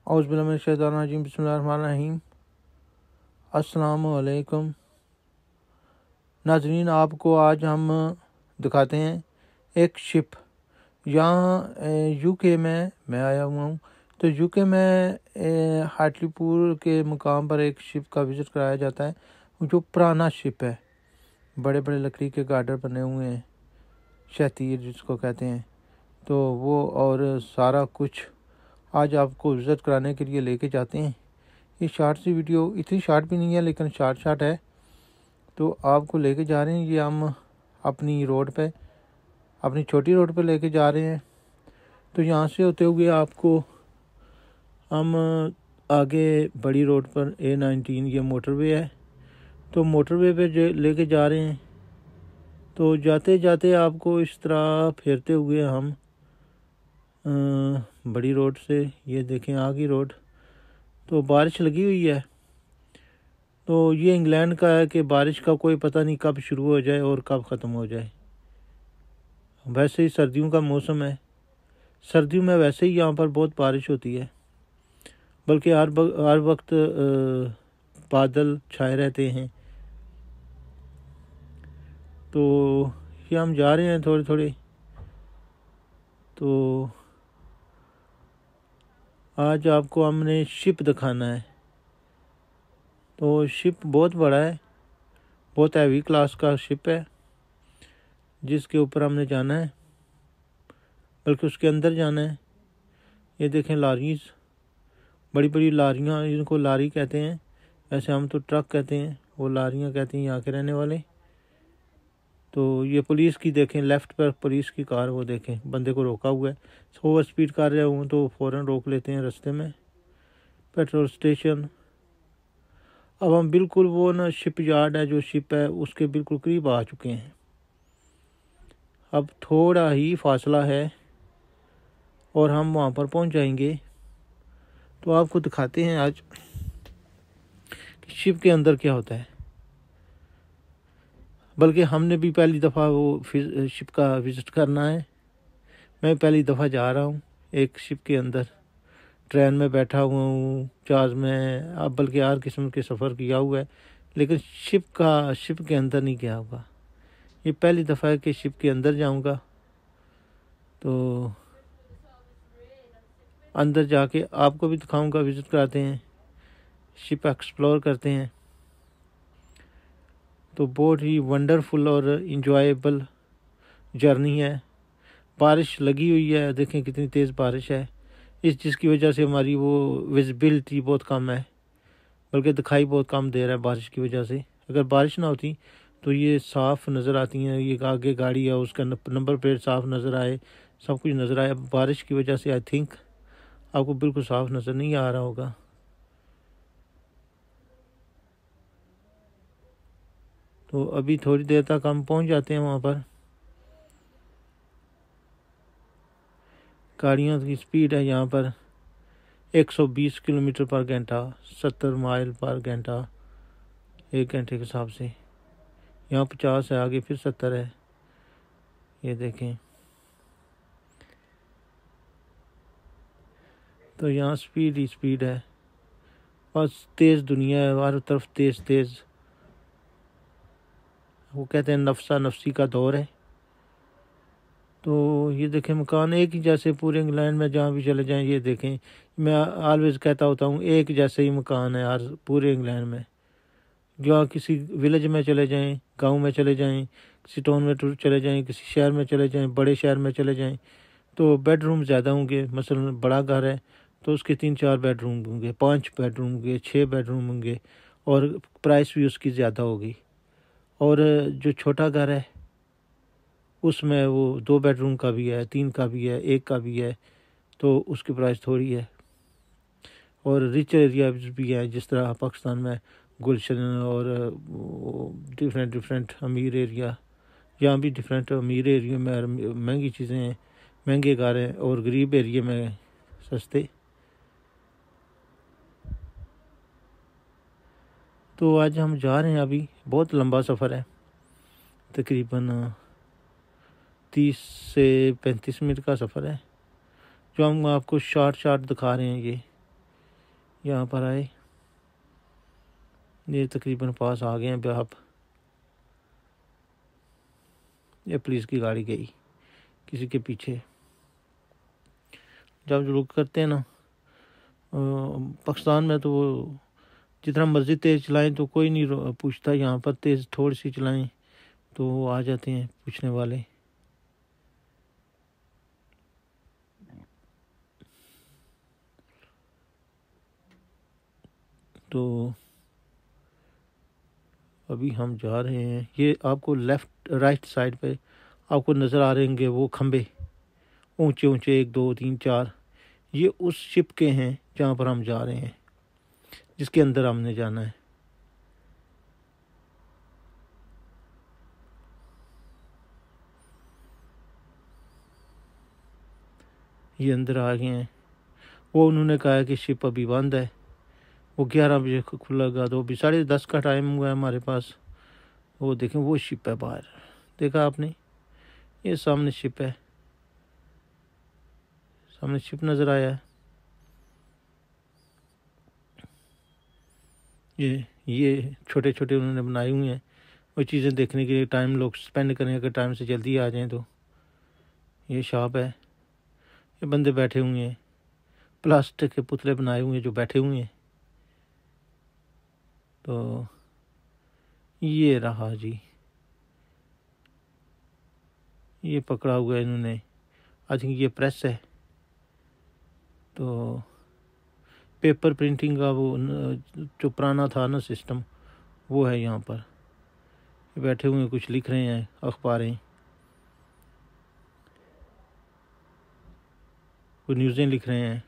औज़ुबिल्लाहिमिनश्शैतानिर्रजीम बिस्मिल्लाहिर्रहमानिर्रहीम। अस्सलामु अलैकुम नाज़रीन, आपको आज हम दिखाते हैं एक शिप। यहाँ यूके में मैं आया हुआ हूँ। तो यूके में हार्टलीपुर के मुकाम पर एक शिप का विज़िट कराया जाता है, जो पुराना शिप है। बड़े बड़े लकड़ी के गार्डर बने हुए हैं, शतीर जिसको कहते हैं। तो वो और सारा कुछ आज आपको विज़िट कराने के लिए लेके जाते हैं। ये शॉर्ट सी वीडियो, इतनी शॉर्ट भी नहीं है लेकिन शॉर्ट है। तो आपको लेके जा रहे हैं, ये हम अपनी रोड पे, अपनी छोटी रोड पे लेके जा रहे हैं। तो यहाँ से होते हुए आपको हम आगे बड़ी रोड पर A19 ये मोटरवे है, तो मोटरवे पे लेके जा रहे हैं। तो जाते जाते आपको इस तरह फेरते हुए हम बड़ी रोड से, ये देखें आगे रोड, तो बारिश लगी हुई है। तो ये इंग्लैंड का है कि बारिश का कोई पता नहीं कब शुरू हो जाए और कब ख़त्म हो जाए। वैसे ही सर्दियों का मौसम है, सर्दियों में वैसे ही यहाँ पर बहुत बारिश होती है, बल्कि हर वक्त बादल छाए रहते हैं। तो ये हम जा रहे हैं थोड़े थोड़े। तो आज आपको हमने शिप दिखाना है। तो शिप बहुत बड़ा है, बहुत हैवी क्लास का शिप है, जिसके ऊपर हमने जाना है, बल्कि उसके अंदर जाना है। ये देखें लारीज, बड़ी बड़ी लारियाँ, जिनको लारी कहते हैं, वैसे हम तो ट्रक कहते हैं, वो लारियाँ कहते हैं यहाँ के रहने वाले। तो ये पुलिस की देखें, लेफ़्ट पर पुलिस की कार, वो देखें बंदे को रोका हुआ है। ओवर स्पीड कर रहे हूँ तो फ़ौरन रोक लेते हैं रास्ते में। Petrol station. अब हम बिल्कुल वो ना शिप यार्ड है, जो शिप है उसके बिल्कुल करीब आ चुके हैं। अब थोड़ा ही फासला है और हम वहाँ पर पहुँच जाएंगे। तो आपको दिखाते हैं आज कि शिप के अंदर क्या होता है। बल्कि हमने भी पहली दफ़ा वो शिप का विज़िट करना है। मैं पहली दफ़ा जा रहा हूँ एक शिप के अंदर। ट्रेन में बैठा हुआ हूँ, जहाज़ में, अब बल्कि हर किस्म के सफ़र किया हुआ है, लेकिन शिप के अंदर नहीं गया होगा। ये पहली दफ़ा है कि शिप के अंदर जाऊँगा। तो अंदर जाके आपको भी दिखाऊँगा, विज़िट कराते हैं, शिप एक्सप्लोर करते हैं। तो बहुत ही वंडरफुल और इंजॉयबल जर्नी है। बारिश लगी हुई है, देखें कितनी तेज़ बारिश है, जिसकी वजह से हमारी वो विजिबिलिटी बहुत कम है, बल्कि दिखाई बहुत कम दे रहा है बारिश की वजह से। अगर बारिश ना होती तो ये साफ़ नज़र आती हैं, ये आगे गाड़ी है उसका नंबर प्लेट साफ़ नज़र आए, सब कुछ नज़र आए। अब बारिश की वजह से आई थिंक आपको बिल्कुल साफ़ नज़र नहीं आ रहा होगा। तो अभी थोड़ी देर तक हम पहुंच जाते हैं वहाँ पर। गाड़ियों की स्पीड है यहाँ पर 120 किलोमीटर पर घंटा, 70 माइल पर घंटा एक घंटे के हिसाब से। यहाँ 50 है, आगे फिर 70 है, ये देखें। तो यहाँ स्पीड ही स्पीड है, बस तेज़ दुनिया है, हर तरफ तेज़ तेज़। वो कहते हैं नफसा नफसी का दौर है। तो ये देखें मकान एक ही जैसे पूरे इंग्लैंड में जहाँ भी चले जाएं, ये देखें, मैं ऑलवेज़ कहता होता हूँ एक जैसे ही मकान है हर पूरे इंग्लैंड में। जहाँ किसी विलेज में चले जाएं, गांव में चले जाएं, किसी टाउन में चले जाएं, किसी शहर में चले जाएं, बड़े शहर में चले जाएं, तो बेडरूम ज़्यादा होंगे। मसलन बड़ा घर है तो उसके 3-4 बेडरूम होंगे, 5 बेडरूम होंगे, 6 बेडरूम होंगे, और प्राइस भी उसकी ज़्यादा होगी। और जो छोटा घर है उसमें वो 2 बेडरूम का भी है, 3 का भी है, 1 का भी है, तो उसकी प्राइस थोड़ी है। और रिच एरिया भी है, जिस तरह पाकिस्तान में गुलशन और डिफरेंट अमीर एरिया, यहाँ भी डिफरेंट अमीर एरिया में महंगी चीज़ें हैं, महंगे घर हैं, और गरीब एरिया में सस्ते। तो आज हम जा रहे हैं, अभी बहुत लंबा सफ़र है, तकरीबन 30 से 35 मिनट का सफ़र है, जो हम आपको शॉर्ट दिखा रहे हैं। यहाँ पर आए, ये तकरीबन पास आ गए हैं आप। ये पुलिस की गाड़ी गई किसी के पीछे। जब रुक करते हैं ना पाकिस्तान में, तो वो जितना मर्जी तेज़ चलाएं तो कोई नहीं पूछता। यहाँ पर तेज़ थोड़ी सी चलाएं तो वो आ जाते हैं पूछने वाले। तो अभी हम जा रहे हैं, ये आपको लेफ़्ट राइट साइड पे आपको नज़र आ रहे होंगे वो खंबे ऊंचे ऊंचे, 1 2 3 4, ये उस शिप के हैं जहाँ पर हम जा रहे हैं, जिसके अंदर हमने जाना है। ये अंदर आ गए हैं। वो उन्होंने कहा है कि शिप अभी बंद है, वो 11 बजे खुलेगा, तो अभी 10:30 का टाइम हुआ है हमारे पास। वो देखें वो शिप है बाहर, देखा आपने, ये सामने शिप है, सामने शिप नज़र आया है। ये छोटे छोटे उन्होंने बनाए हुए हैं वो चीज़ें देखने के लिए, टाइम लोग स्पेंड करें अगर टाइम से जल्दी आ जाएं तो। ये शॉप है, ये बंदे बैठे हुए हैं, प्लास्टिक के पुतले बनाए हुए हैं जो बैठे हुए हैं। तो ये रहा जी, ये पकड़ा हुआ है इन्होंने, आई थिंक ये प्रेस है। तो पेपर प्रिंटिंग का वो जो पुराना था ना सिस्टम, वो है यहाँ पर। ये बैठे हुए कुछ लिख रहे हैं, अखबारें, कुछ न्यूज़ें लिख रहे हैं।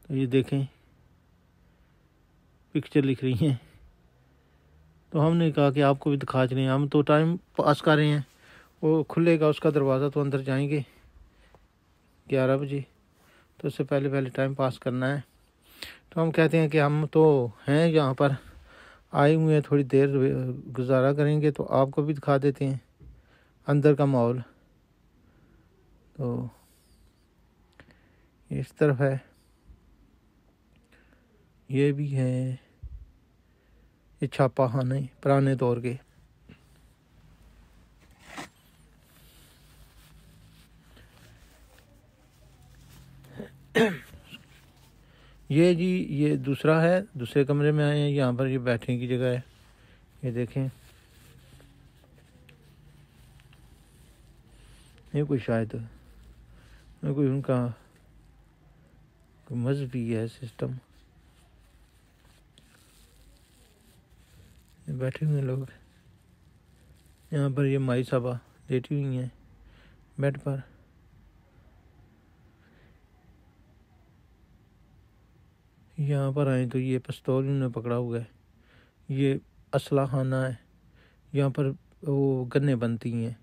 तो ये देखें पिक्चर लिख रही हैं। तो हमने कहा कि आपको भी दिखा चलें, हम तो टाइम पास कर रहे हैं। वो खुलेगा उसका दरवाज़ा तो अंदर जाएंगे 11 बजे, तो उससे पहले पहले टाइम पास करना है। तो हम कहते हैं कि हम तो हैं यहाँ पर आए हुए हैं, थोड़ी देर गुजारा करेंगे तो आपको भी दिखा देते हैं अंदर का माहौल। तो इस तरफ है, ये भी है, ये छापा खाने पुराने दौर के। ये जी ये दूसरा है, दूसरे कमरे में आए हैं। यहाँ पर ये बैठने की जगह है, ये देखें। ये कोई शायद कोई उनका कोई मजहबी है सिस्टम, बैठे हुए लोग। यहाँ पर ये माई साहबा लेटी हुई हैं बेड पर। यहाँ पर आए तो ये पिस्तौल उन्होंने पकड़ा हुआ है, ये असला खाना है। यहाँ पर वो गन्ने बनती हैं,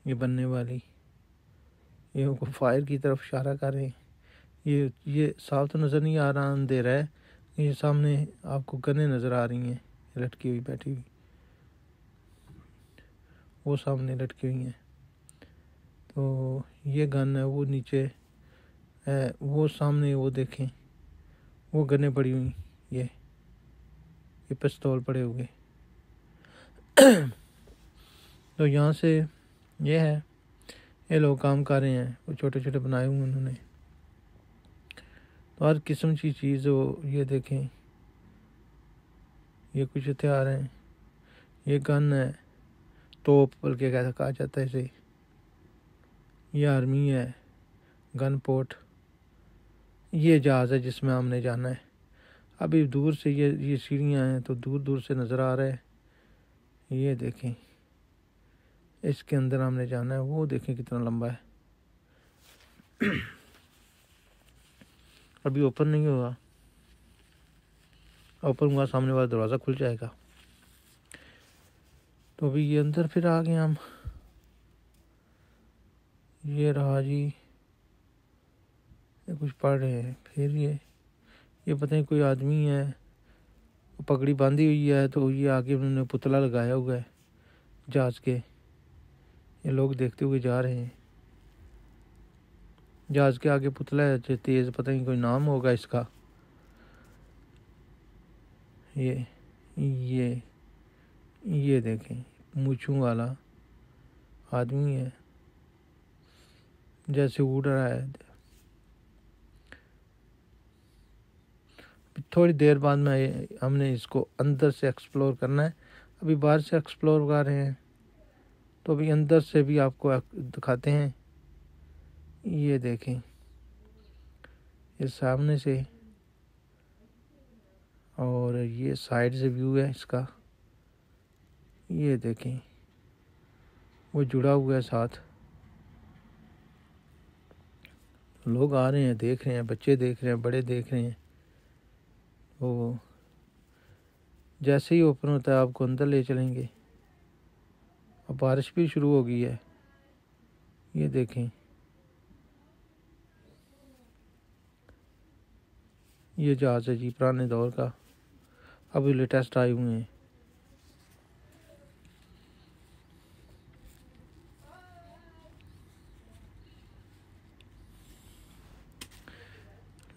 ये बनने वाली, ये उनको फायर की तरफ इशारा कर रहे हैं। ये साफ तो नज़र नहीं आ रहा, अंधेरा है। ये सामने आपको गन्ने नज़र आ रही हैं लटकी हुई, बैठी हुई, वो सामने लटकी हुई हैं। तो ये गन है, वो नीचे है, वो सामने वो देखें वो गन्ने पड़ी हुई, ये पिस्तौल पड़े हुए। तो यहाँ से ये है, ये लोग काम कर रहे हैं, वो छोटे छोटे बनाए हुए उन्होंने। तो हर किस्म की चीज़ हो, ये देखें, ये कुछ हथियार हैं, ये गन है, तोप बल्कि कैसा कहा जाता है इसे, ये आर्मी है, गन पोर्ट। ये जहाज़ है जिसमें हमने जाना है। अभी दूर से ये सीढ़ियाँ हैं तो दूर दूर से नज़र आ रहा है। ये देखें, इसके अंदर हमने जाना है, वो देखें कितना लंबा है। अभी ओपन नहीं होगा, ओपन हुआ सामने वाला दरवाज़ा खुल जाएगा। तो अभी ये अंदर फिर आ गए हम। ये रहा जी, ये कुछ पढ़ रहे हैं। फिर ये पता नहीं कोई आदमी है, पगड़ी बांधी हुई है, तो ये आगे उन्होंने पुतला लगाया हुआ है जहाज़ के। ये लोग देखते हुए जा रहे हैं। जहाज़ के आगे पुतला है जो तेज़, पता नहीं कोई नाम होगा इसका। ये ये देखें, मूंछों वाला आदमी है, जैसे उड़ रहा है। थोड़ी देर बाद में हमने इसको अंदर से एक्सप्लोर करना है। अभी बाहर से एक्सप्लोर कर रहे हैं, तो अभी अंदर से भी आपको दिखाते हैं। ये देखें, ये सामने से और ये साइड से व्यू है इसका। ये देखें, वो जुड़ा हुआ है साथ। लोग आ रहे हैं, देख रहे हैं, बच्चे देख रहे हैं, बड़े देख रहे हैं। वो जैसे ही ओपन होता है आपको अंदर ले चलेंगे। अब बारिश भी शुरू हो गई है। ये देखें, ये जहाज़ है जी पुराने दौर का, अभी लेटेस्ट आए हुए हैं।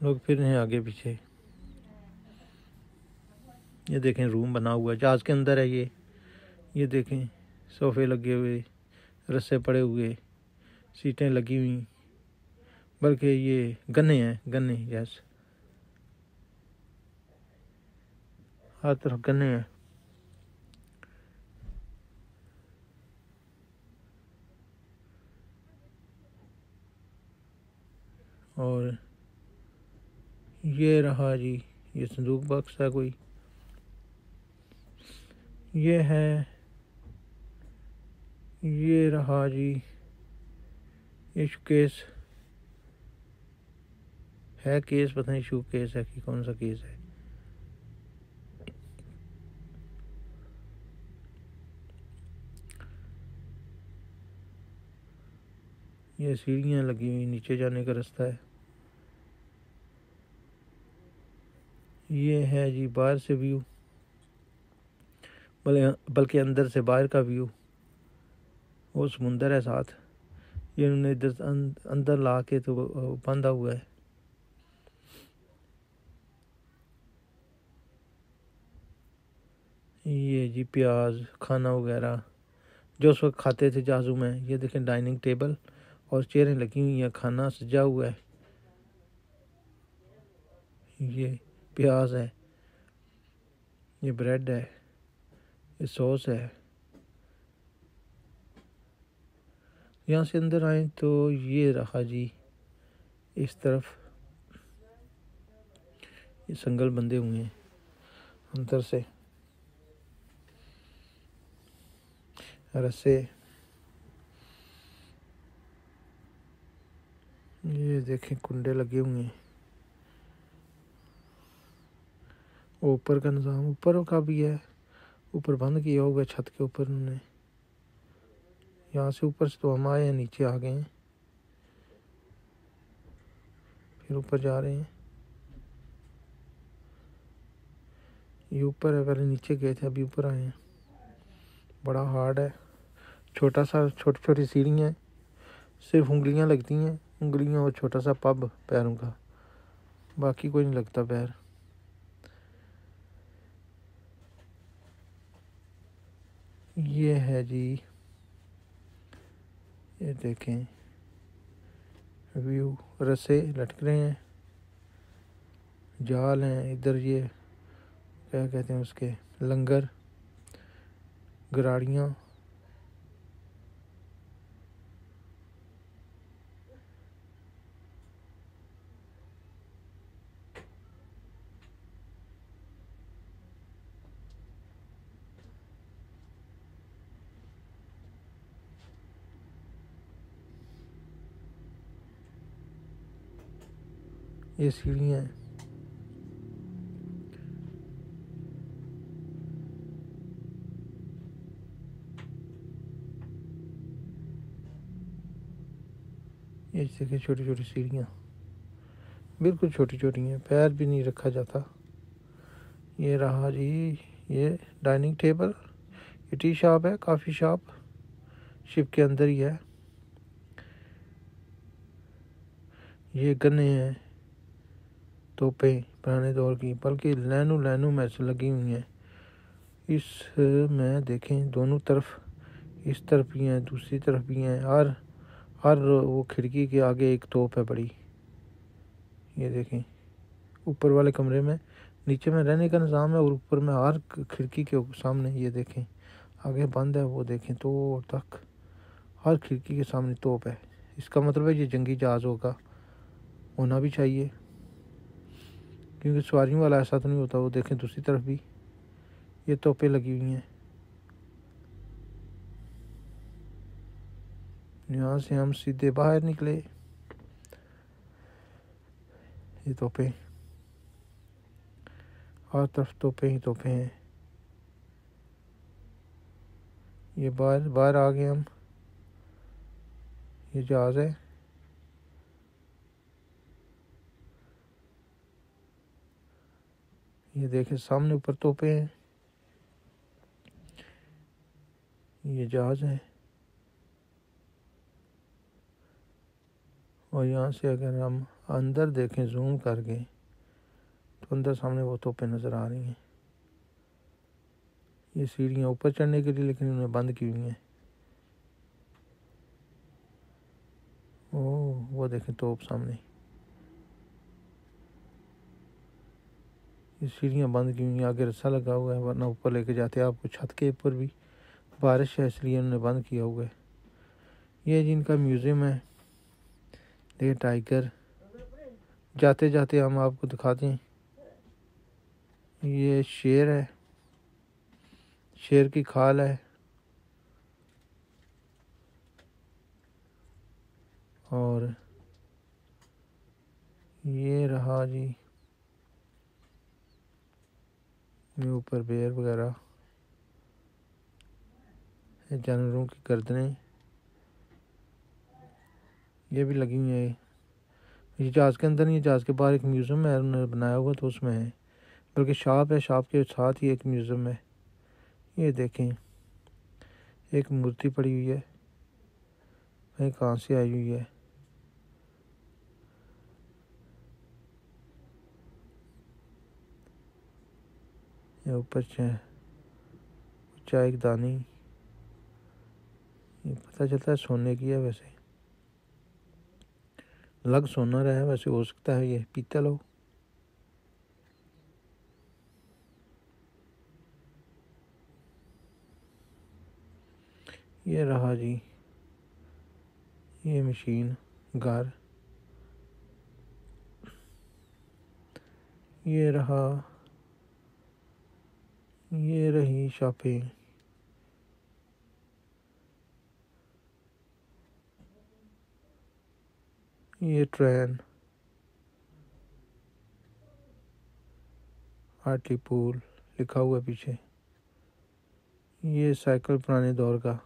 लोग फिर रहे हैं आगे पीछे। ये देखें, रूम बना हुआ है, जहाज़ के अंदर है ये देखें, सोफे लगे हुए, रस्से पड़े हुए, सीटें लगी हुई, बल्कि ये गन्ने हैं, गन्ने, यस, हर तरफ गन्ने हैं। और ये रहा जी, ये संदूक बॉक्स है कोई, ये है, ये रहा जी, ये शूकेस है, केस पता नहीं शू केस है कि कौन सा केस है। ये सीढ़ियाँ लगी हुई, नीचे जाने का रास्ता है। ये है जी बाहर से व्यू, बल्कि अंदर से बाहर का व्यू। वो समुंदर है साथ, ये उन्होंने इधर अंदर ला के तो बांधा हुआ है। ये जी प्याज, खाना वगैरह जो उस वक्त खाते थे जहाज़ों में। ये देखें, डाइनिंग टेबल और चेयरें लगी हुई हैं, खाना सजा हुआ है। ये प्याज है, ये ब्रेड है, ये सॉस है। यहाँ से अंदर आए तो ये रहा जी, इस तरफ ये संगल बंधे हुए हैं अंदर से, रस्से। ये देखें, कुंडे लगे हुए हैं। ऊपर का निज़ाम ऊपर का भी है, ऊपर बंद किया हुआ है छत के ऊपर उन्होंने। यहाँ से ऊपर से तो हम आए हैं, नीचे आ गए हैं, फिर ऊपर जा रहे हैं। ये ऊपर है, पहले नीचे गए थे, अभी ऊपर आए हैं। बड़ा हार्ड है, छोटा सा, छोटी छोटी सीढ़ियाँ हैं, सिर्फ उंगलियाँ लगती हैं, उंगलियाँ और छोटा सा पब पैरों का, बाकी कोई नहीं लगता पैर। ये है जी, ये देखें व्यू, रस्से लटक रहे हैं, जाल हैं इधर, ये क्या कहते हैं उसके, लंगर, गराड़ियाँ। ये सीढ़ियाँ हैं। ये देखिए, छोटी छोटी सीढ़ियाँ, बिल्कुल छोटी छोटी हैं, पैर भी नहीं रखा जाता। ये रहा जी, ये डाइनिंग टेबल, ये टी शॉप है, काफ़ी शॉप शिप के अंदर ही है। ये गन्ने हैं, तोपें पुराने दौर की, बल्कि लाइनों में से लगी हुई हैं। इसमें देखें दोनों तरफ, इस तरफ भी हैं, दूसरी तरफ भी हैं। हर वो खिड़की के आगे एक तोप है बड़ी। ये देखें ऊपर वाले कमरे में, नीचे में रहने का निज़ाम है और ऊपर में हर खिड़की के सामने ये देखें आगे बंद है। वो देखें तो तक हर खिड़की के सामने तोप है। इसका मतलब है ये जंगी जहाज़ होगा, होना भी चाहिए, क्योंकि सवारियों वाला ऐसा तो नहीं होता। वो देखें दूसरी तरफ भी ये तोपें लगी हुई हैं। यहाँ से हम सीधे बाहर निकले। ये तोपें, हर तरफ तोपें ही तोपें हैं। ये बाहर आ गए हम। ये जहाज़ है। ये देखें सामने ऊपर तोपें हैं। ये जहाज़ है। और यहाँ से अगर हम अंदर देखें जूम करके तो अंदर सामने वो तोपें नज़र आ रही हैं। ये सीढ़ियाँ ऊपर चढ़ने के लिए, लेकिन उन्हें बंद की हुई हैं। ओह वो देखें तोप सामने। ये सीढ़ियाँ बंद की हुई हैं, आगे रस्सा लगा हुआ है, वरना ऊपर लेके जाते आपको छत के ऊपर भी। बारिश है इसलिए उन्होंने बंद किया हुआ है। ये जिनका म्यूज़ियम है। ये टाइगर, जाते जाते हम आपको दिखाते हैं। ये शेर है, शेर की खाल है। और ये रहा जी, ये ऊपर बेर वगैरह, जानवरों की गर्दनें ये भी लगी हुई है। ये जहाज़ के अंदर नहीं, जहाज़ के बाहर एक म्यूज़ियम है उन्होंने बनाया हुआ, तो उसमें है, बल्कि शॉप है, शॉप के साथ ही एक म्यूज़ियम है। ये देखें एक मूर्ति पड़ी हुई है, कहीं कहाँ से आई हुई है। ये ऊपर चाय की दानी, ये पता चलता है सोने की है, वैसे लग सोना रहा है, वैसे हो सकता है ये पीतल हो। ये रहा जी, ये मशीन घर। ये रहा, ये रही शॉपिंग। ये ट्रेन, हार्टलीपुल लिखा हुआ है पीछे। ये साइकिल पुराने दौर का।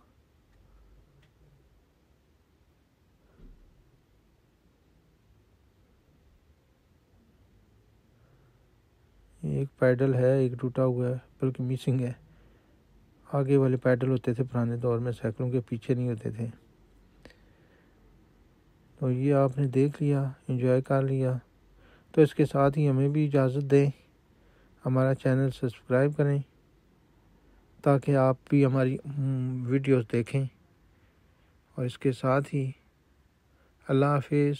एक पैडल है, एक टूटा हुआ है, बल्कि मिसिंग है। आगे वाले पैडल होते थे पुराने दौर में, साइकिलों के पीछे नहीं होते थे। तो ये आपने देख लिया, एंजॉय कर लिया, तो इसके साथ ही हमें भी इजाज़त दें। हमारा चैनल सब्सक्राइब करें ताकि आप भी हमारी वीडियोस देखें। और इसके साथ ही अल्लाह हाफिज़।